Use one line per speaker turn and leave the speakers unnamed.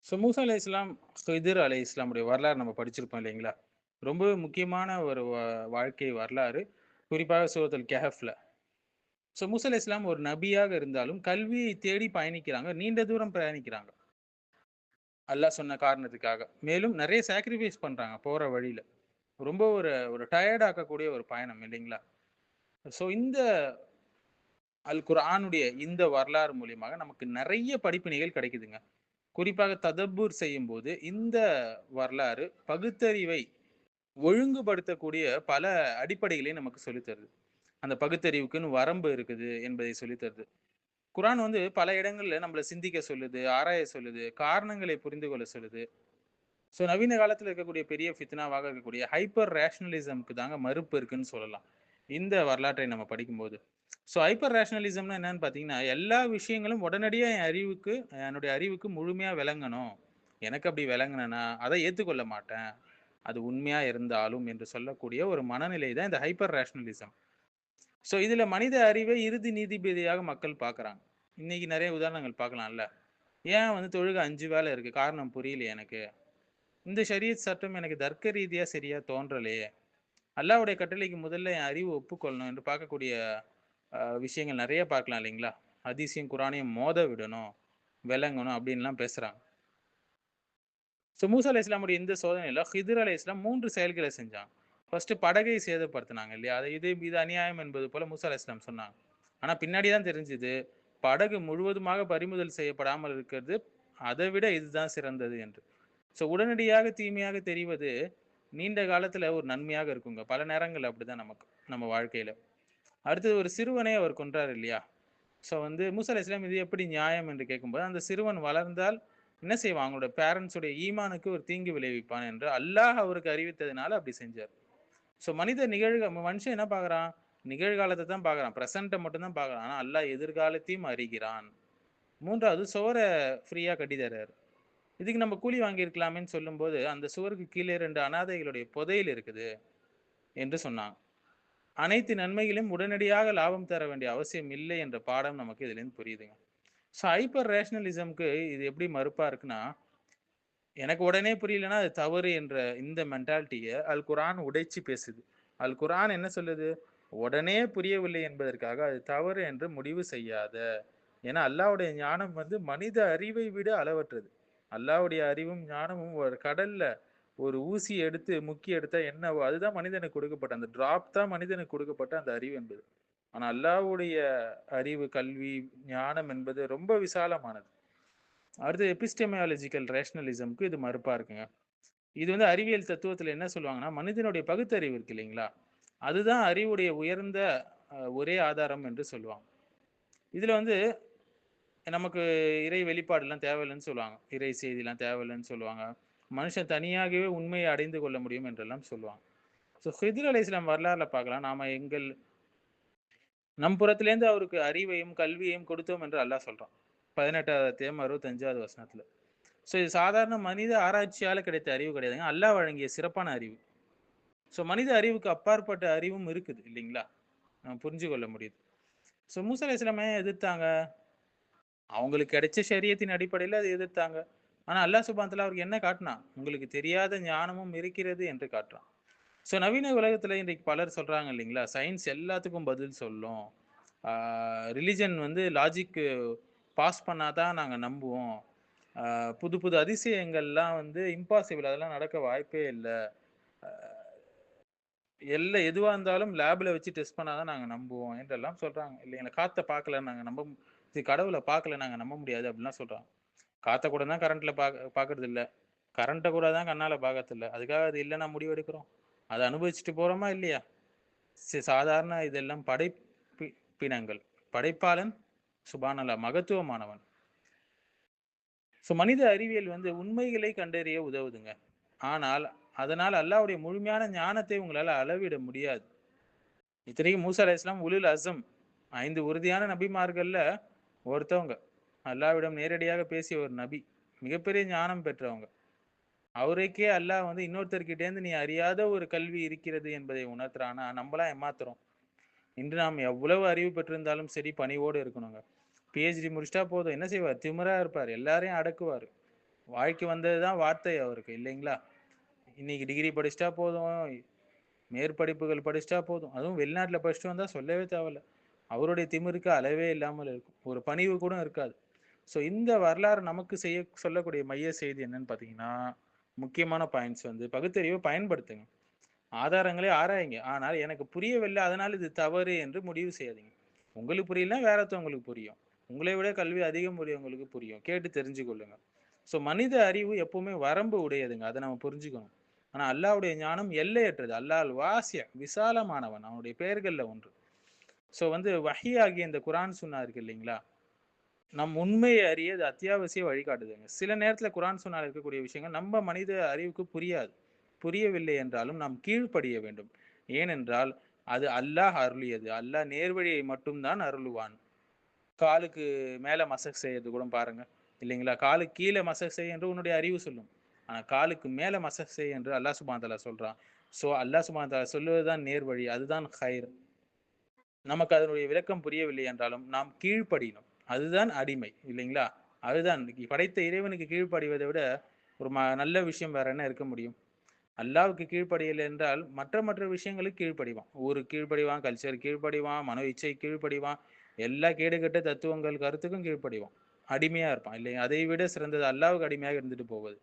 மூசா அலை இஸ்லாம், ஹிதிர் அலை இஸ்லாமுடைய வரலாறு நம்ம படிச்சிருப்போம் இல்லைங்களா? ரொம்ப முக்கியமான ஒரு வாழ்க்கை வரலாறு. குறிப்பாக சூரத்துல் கஹஃப்ல. மூசா அலை இஸ்லாம் ஒரு நபியாக இருந்தாலும், கல்வியை தேடி பயணிக்கிறாங்க. நீண்ட தூரம் பிரயாணிக்கிறாங்க. அல்லாஹ் சொன்ன காரணத்துக்காக. மேலும் நெறைய சாக்ரிஃபைஸ் பண்றாங்க போற வழியில. ரொம்ப ஒரு ஒரு டயர்ட் ஆக்கக்கூடிய ஒரு பயணம் இல்லைங்களா? இந்த குர்ஆனுடைய இந்த வரலாறு மூலியமாக நமக்கு நெறைய படிப்பினைகள் கிடைக்குதுங்க. குறிப்பாக ததப்பூர் செய்யும்போது, இந்த வரலாறு பகுத்தறிவை ஒழுங்குபடுத்தக்கூடிய பல அடிப்படைகளை நமக்கு சொல்லித் தருது. அந்த பகுத்தறிவுக்குன்னு வரம்பு இருக்குது என்பதை சொல்லித் தருது. குர்ஆன் வந்து பல இடங்கள்ல நம்மள சிந்திக்க சொல்லுது, ஆராய சொல்லுது, காரணங்களை புரிந்து கொள்ள சொல்லுது. நவீன காலத்துல இருக்கக்கூடிய பெரிய ஃபித்னாவாக இருக்கக்கூடிய ஹைப்பர் ரேஷனலிசம்க்கு தாங்க மறுப்பு இருக்குன்னு சொல்லலாம். இந்த வரலாற்றை நம்ம படிக்கும்போது. ஹைப்பர் ரேஷனலிசம்னா என்னன்னு பார்த்தீங்கன்னா, எல்லா விஷயங்களும் உடனடியா என்னுடைய அறிவுக்கு முழுமையா விளங்கணும். எனக்கு அப்படி விளங்குனனா, அத ஏத்துக்கொள்ள மாட்டேன். அது உண்மையா இருந்தாலும் என்று சொல்லக்கூடிய ஒரு மனநிலை தான் இந்த ஹைப்பர் ரேஷனலிசம். இதுல மனித அறிவை இறுதி நீதிபதியாக மக்கள் பார்க்குறாங்க. இன்னைக்கு நெறைய உதாரணங்கள் பார்க்கலாம்ல. ஏன் வந்து தொழுகை 5 வேள இருக்கு? காரணம் புரியலையே எனக்கு. இந்த ஷரியத் சட்டம் எனக்கு தர்க்க ரீதியா சரியா தோன்றலையே. அல்லாஹ்வுடைய கட்டளைக்கு முதல்ல என் அறிவு ஒப்புக்கொள்ளணும் என்று பார்க்கக்கூடிய விஷயங்கள் நெறைய பார்க்கலாம் இல்லைங்களா? ஹதீஸையும், குர்ஆனையும் மோத விடணும், விளங்கணும் அப்டின்லாம் பேசுறாங்க. மூசா அலைஹிஸ்ஸலாமுடைய இந்த சோதனையில ஹித்ர் அலைஹிஸ்ஸலாம் 3 செயல்கள செஞ்சாங்க. ஃபர்ஸ்ட்டு படகை சேதப்படுத்துனாங்க இல்லையா? இது அநியாயம் என்பது போல மூசா அலைஹிஸ்ஸலாம் சொன்னாங்க. ஆனா பின்னாடி தான் தெரிஞ்சது, படகு முழுவதுமாக பறிமுதல் செய்யப்படாமல் இருக்கிறது, அதை விட இதுதான் சிறந்தது என்று. உடனடியாக தீமையாக தெரிவது, நீண்ட காலத்துல ஒரு நன்மையாக இருக்குங்க. பல நேரங்கள்ல அப்படிதான் நமக்கு, நம்ம வாழ்க்கையில. அடுத்தது ஒரு சிறுவனை அவர் கொன்றார் இல்லையா? மூசா அலைஹிஸ்ஸலாம் இது எப்படி நியாயம் என்று கேட்கும்போது, அந்த சிறுவன் வளர்ந்தால் என்ன செய்வான்? அவங்களோட பேரண்ட்ஸுடைய ஈமானுக்கு ஒரு தீங்கு விளைவிப்பான் என்று அல்லாஹ் அவருக்கு அறிவித்ததுனால அப்படி செஞ்சார். மனித மனுஷன் என்ன பார்க்குறான்? நிகழ்காலத்த தான் பார்க்குறான். பிரசன்ட்ட மட்டும் தான் பார்க்குறான். ஆனா அல்லாஹ் எதிர்காலத்தையும் அறிகிறான். 3வது சுவர ஃப்ரீயா கட்டி தர்றாரு. இதுக்கு நம்ம கூலி வாங்கியிருக்கலாமேன்னு சொல்லும்போது, அந்த சுவருக்கு கீழே 2 அனாதைகளுடைய புதையல் இருக்குது என்று சொன்னாங்க. அனைத்து நன்மைகளையும் உடனடியாக லாபம் தர வேண்டிய அவசியம் இல்லை என்ற பாடம் நமக்கு இதிலேருந்து புரியுதுங்க. ஹைப்பர் ரேஷனலிசம்க்கு இது எப்படி மறுப்பா இருக்குன்னா, எனக்கு உடனே புரியலன்னா அது தவறு என்ற இந்த மென்டாலிட்டிய குர்ஆன் உடைச்சு பேசுது. குர்ஆன் என்ன சொல்லுது? உடனே புரியவில்லை என்பதற்காக அது தவறு என்று முடிவு செய்யாத. ஏன்னா அல்லாஹ்வுடைய ஞானம் வந்து மனித அறிவை விட அளவற்றது. அல்லாஹ்வுடைய அறிவும், ஞானமும் ஒரு கடல்ல ஒரு ஊசி எடுத்து முக்கி எடுத்தா என்னவோ அதுதான் மனிதனுக்கு கொடுக்கப்பட்ட அந்த டிராப் தான் மனிதனுக்கு கொடுக்கப்பட்ட அந்த அறிவு என்பது. ஆனா அல்லாஹ்வுடைய அறிவு, கல்வி, ஞானம் என்பது ரொம்ப விசாலமானது. அடுத்து எபிஸ்டெமியாலஜிக்கல் ரேஷனலிசம்க்கு இது மறுப்பா இருக்குங்க. இது வந்து அறிவியல் தத்துவத்துல என்ன சொல்லுவாங்கன்னா, மனிதனுடைய பகுத்தறிவு இருக்கு இல்லைங்களா? அதுதான் அறிவுடைய உயர்ந்த ஒரே ஆதாரம் என்று சொல்லுவாங்க. இதுல வந்து நமக்கு இறை வெளிப்பாடுலாம் தேவையில்லன்னு சொல்லுவாங்க. இறை செய்திலாம் தேவையில்லன்னு சொல்லுவாங்க. மனுஷன் தனியாகவே உண்மையை அடைந்து கொள்ள முடியும் என்றெல்லாம் சொல்லுவாங்க. ஹித்ர் அலைஹிஸ்ஸலாம் வரலாறுல பார்க்கலாம். நம் புறத்திலேருந்து அவருக்கு அறிவையும், கல்வியையும் கொடுத்தோம் என்று அல்லாஹ் சொல்றான். 18வது அத்தியாயம் 65வது வசனத்துல. இது சாதாரண மனித ஆராய்ச்சியால கிடைத்த அறிவு கிடையாதுங்க. அல்லாஹ் வழங்கிய சிறப்பான அறிவு. மனித அறிவுக்கு அப்பாற்பட்ட அறிவும் இருக்குது இல்லைங்களா? நம்ம புரிஞ்சு கொள்ள முடியுது. மூசா அலைஹிஸ்ஸலாம் ஏன் எதிர்த்தாங்க? அவங்களுக்கு கிடைச்ச ஷரியத்தின் அடிப்படையில அத எதிர்த்தாங்க. ஆனா அல்லாஹ் சுப்ஹானஹு வ தஆலா அவருக்கு என்ன காட்டினான்? உங்களுக்கு தெரியாத ஞானமும் இருக்கிறது என்று காட்டுறான். நவீன உலகத்துல இன்றைக்கு பலர் சொல்றாங்க இல்லைங்களா? சயின்ஸ் எல்லாத்துக்கும் பதில் சொல்லும். ஆ ரிலிஜன் வந்து லாஜிக் பாஸ் பண்ணா தான் நாங்க நம்புவோம். புது புது அதிசயங்கள்லாம் வந்து இம்பாசிபிள் அதெல்லாம் நடக்க வாய்ப்பே இல்ல. எதுவா இருந்தாலும் லேப்ல வச்சு டெஸ்ட் பண்ணா தான் நாங்க நம்புவோம் என்றெல்லாம் சொல்றாங்க இல்லைங்களா? காத்த பார்க்கல நாங்க நம்ப கடவுள பார்க்கல நாங்க நம்ப முடியாது அப்படிலாம் சொல்றாங்க. காத்த கூட தான் கரண்ட்ல பார்க்கறது இல்ல. கரண்ட்ட கூட தான் கண்ணால பார்க்கறது இல்ல. அதுக்காக அது இல்லன்னா முடிவு எடுக்கிறோம். அத அனுபவிச்சுட்டு போறோமா இல்லையா? சாதாரண இதெல்லாம் பிணங்கள். படைப்பாளன் சுப்ஹானல்லாஹ் மகத்துவமானவன். மனித அறிவியல் வந்து உண்மைகளை கண்டறிய உதவுதுங்க. ஆனால், அதனால் அல்லாஹ்வுடைய முழுமையான ஞானத்தை உங்களால அளவிட முடியாது. இத்தனைக்கும் மூசா அலைஹிஸ்ஸலாம் உலுல் அஸம் 5 உறுதியான நபிமார்கள்ல ஒருத்தவங்க. அல்லாஹ்விடம் நேரடியாக பேசிய ஒரு நபி. மிகப்பெரிய ஞானம் பெற்றவங்க. அவருக்கே அல்லாஹ் வந்து இன்னொருத்தர்கிட்டேருந்து நீ அறியாத ஒரு கல்வி இருக்கிறது என்பதை உணர்த்துறான்னா, நம்பலாம் ஏமாத்துறோம். இன்று நாம் எவ்வளவு அறிவு பெற்றிருந்தாலும் சரி, பணிவோடு இருக்கணுங்க. பிஹெச்டி முடிச்சிட்டா போதும். என்ன செய்வார்? திமிரா இருப்பார். எல்லாரையும் அடக்குவாரு. வாழ்க்கை வந்ததுதான் வார்த்தை அவருக்கு இல்லைங்களா? இன்னைக்கு டிகிரி படிச்சுட்டா போதும், மேற்படிப்புகள் படிச்சுட்டா போதும். அதுவும் வெளிநாட்டுல படிச்சுட்டு வந்தா சொல்லவே தேவையில்ல. அவருடைய திமிருக்கு அளவே இல்லாமல் இருக்கும். ஒரு பணிவு கூட இருக்காது. ஸோ இந்த வரலாறு நமக்கு சொல்லக்கூடிய மைய செய்தி என்னன்னு பார்த்தீங்கன்னா, முக்கியமான பாயிண்ட்ஸ் வந்து பகுத்தறிவை பயன்படுத்துங்க. ஆதாரங்களை ஆராயுங்க. ஆனால் எனக்கு புரியவில்லை, அதனால இது தவறு என்று முடிவு செய்யாதீங்க. உங்களுக்கு புரியலன்னா வேற ஒருத்தவங்களுக்கு புரியும். உங்களை விட கல்வி அதிகம் உடையவங்களுக்கு புரியும். கேட்டு தெரிஞ்சு கொள்ளுங்க. ஸோ மனித அறிவு எப்பவுமே வரம்பு உடையதுங்க. அத நம்ம புரிஞ்சுக்கணும். ஆனா அல்லாஹ்வுடைய ஞானம் எல்லையற்றது. அல்லாஹ் விசாலமானவன். அவனுடைய பெயர்கள்ல ஒன்று. ஸோ வந்து வஹி ஆகிய இந்த குர்ஆன் சுன்னா இருக்கு இல்லைங்களா? நம் உண்மையை அறிய அது அத்தியாவசிய வழிகாட்டுதுங்க. சில நேரத்துல குர்ஆன் சுன்னால இருக்கக்கூடிய விஷயங்கள் நம்ம மனித அறிவுக்கு புரியாது. புரியவில்லை என்றாலும் நாம் கீழ்ப்படிய வேண்டும். ஏனென்றால் அது அல்லாஹ் அருளியது. அல்லாஹ் நேர்வழியை மட்டும் தான் அருளுவான். காலுக்கு மேல மசக் செய்யறது கூட பாருங்க. இல்லைங்களா? காலுக்கு கீழ மசக் செய் என்று உன்னுடைய அறிவு சொல்லும். ஆனா காலுக்கு மேல மசக் செய் என்று அல்லாஹ் சுப்ஹானஹு வ தஆலா சொல்றான். ஸோ அல்லாஹ் சுப்ஹானஹு வ தஆலா சொல்லுவதுதான் நேர்வழி. அதுதான் ஹைர். நமக்கு அதனுடைய விளக்கம் புரியவில்லை என்றாலும் நாம் கீழ்ப்படியணும். அதுதான் அடிமை இல்லைங்களா? அதுதான் படைத்த இறைவனுக்கு கீழ்ப்படிவதை விட ஒரு நல்ல விஷயம் வேற என்ன இருக்க முடியும்? அல்லாஹ்வுக்கு கீழ்ப்படியல் என்றால் மற்ற விஷயங்களுக்கு கீழ்ப்படிவான். ஊருக்கு கீழ்ப்படிவான், கல்ச்சருக்கு கீழ்ப்படிவான், மனோ இச்சைக்கு கீழ்ப்படிவான். எல்லா கேடுகெட்ட தத்துவங்கள், கருத்துக்கும் கீழ்ப்படிவான். அடிமையா இருப்பான் இல்லையா? அதை விட சிறந்தது அல்லாஹ்வுக்கு அடிமையாக இருந்துட்டு போவது.